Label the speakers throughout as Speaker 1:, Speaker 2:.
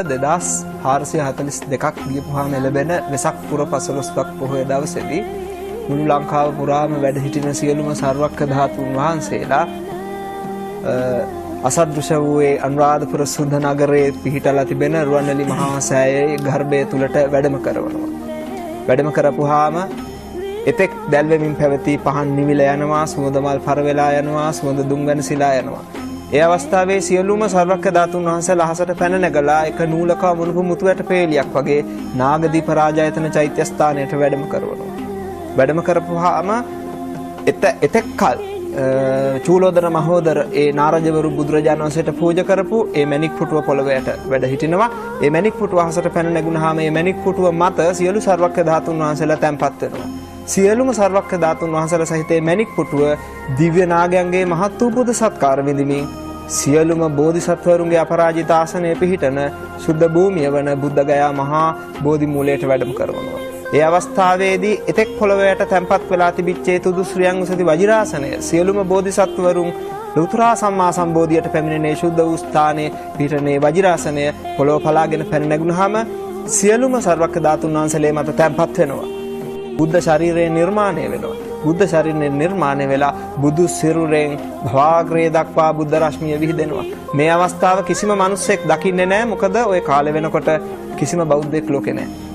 Speaker 1: 2442ක් ගියපුවාම ලැබෙන වෙසක් පුර 15ක් පොහොය දවසේදී මුළු ලංකාව පුරාම වැඩ සිටින සියලුම සර්වක්ඛ ධාතුන් වහන්සේලා අසදෘශ වූයේ අනුරාධපුර සුද්ධ නගරයේ පිහිටලා තිබෙන රුවන්වැලි මහා සෑයේ ගර්භය තුලට වැඩම කරනවා. වැඩම කරපුවාම එතෙක් දැල්වෙමින් පැවති පහන් නිවිල යනවා, සුවඳ මල් පර වෙලා යනවා, සුවඳ දුම් වෙනසිලා යනවා. ඒ අවස්ථාවේ සියලුම සර්වක්ඛ ධාතුන් වහන්සේලා අහසට පැන නැගලා එක නූලක මුණුපු මුතුවට පේලියක් වගේ නාගදීප රාජායතන චෛත්‍ය ස්ථානයට වැඩම කරනවා. වැඩම කරපුවාම එතෙක් කල චූලෝදර මහෝදර ඒ නාරජවරු බුදුරජාණන් වහන්සේට පූජා කරපු ඒ මණික් පුටුව පොළවයට වැඩ හිටිනවා. ඒ මණික් පුටුව අහසට පැන නැගුණාම මේ මණික් පුටුව මත සියලු සර්වක්ඛ ධාතුන් වහන්සේලා තැන්පත් වෙනවා. සියලුම සර්වක්ඛ ධාතුන් වහන්සේලා සහිත මේ මණික් පුටුව දිව්‍ය නාගයන්ගේ මහත් වූ පුද සත්කාර විඳිමින් සියලුම බෝධිසත්වරුන්ගේ අපරාජිත ආසනයේ පිහිටන සුද්ධ භූමිය වන බුද්ධගයා මහා බෝධි මූලයට වැඩම කරනවා. ඒ අවස්ථාවේදී එතෙක් පොළොවට තැන්පත් වෙලා තිබිච්ච තුදු ශ්‍රියං උසති වජිරාසනය සියලුම බෝධිසත්වරුන් ලෞතර සම්මා සම්බෝධියට පැමිණෙනේ ශුද්ධ වූ ස්ථානයේ පිහිටනේ වජිරාසනය පොළොව පලාගෙන පැන නැගුණාම සියලුම සර්වක්ඛ ධාතුන් වහන්සේලා මත තැන්පත් වෙනවා. බුද්ධ ශරීරය නිර්මාණය වෙනවා. බුද්ධ ශරීරය නිර්මාණය වෙලා බුදු සිරුරෙන් භවාග්‍රේ දක්වා බුද්ධ රශ්මිය විහිදෙනවා. මේ අවස්ථාව කිසිම මිනිසෙක් දකින්නේ නැහැ. මොකද ওই කාලේ වෙනකොට කිසිම බෞද්ධයෙක් ලෝකේ නැහැ.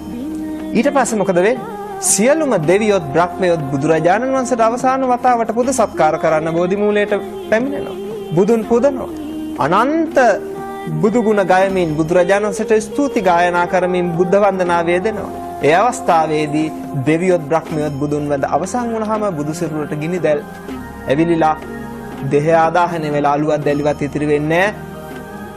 Speaker 1: ඊට පස්සේ මොකද වෙන්නේ? සියලුම දෙවියොත් බ්‍රහ්මයොත් බුදුරජාණන් වහන්සේට අවසාන වතාවට පුද සත්කාර කරන්න බෝධි මූලයට පැමිණෙනවා. බුදුන් පුදනවා. අනන්ත බුදු ගුණ ගයමින් බුදුරජාණන් වහන්සේට ස්තුති ගායනා කරමින් බුද්ධ වන්දනාව වේදෙනවා. ඒ අවස්ථාවේදී දෙවියොත් බ්‍රහ්මයොත් බුදුන් වැඳ අවසන් වුණාම බුදු සිරුරට ගිනි දැල් ඇවිලිලා දෙහ ආදාහන වෙලා අලුවත් දැලිවත් ඉතිරි වෙන්නේ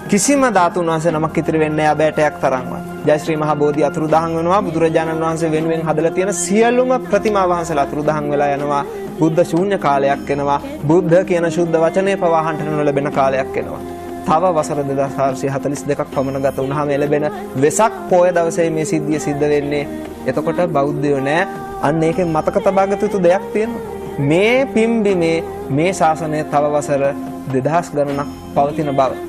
Speaker 1: කිසිම ධාතුන් වහන්සේ නමක් ඉතිරි වෙන්නේ නැහැ අබෑටයක් තරම්වත්. ජය ශ්‍රී මහා බෝධි අතුරුදහන් වෙනවා. බුදුරජාණන් වහන්සේ වෙනුවෙන් හදලා තියෙන සියලුම ප්‍රතිමා වහන්සේලා අතුරුදහන් වෙලා යනවා. බුද්ධ ශූන්‍ය කාලයක් එනවා. බුද්ධ කියන ශුද්ධ වචනේ පවා අහන්න නොලැබෙන කාලයක් එනවා. තව වසර 2442ක් පමණ ගත වුණාම ලැබෙන වෙසක් පොය දවසේ මේ සිද්ධිය සිද්ධ වෙන්නේ. එතකොට බෞද්ධයෝ නෑ. අන්න ඒකෙන් මතක තබාගත යුතු දෙයක් තියෙනවා. මේ පිම්බිමේ මේ ශාසනය තව වසර 2000 ගණනක් පවතින බව.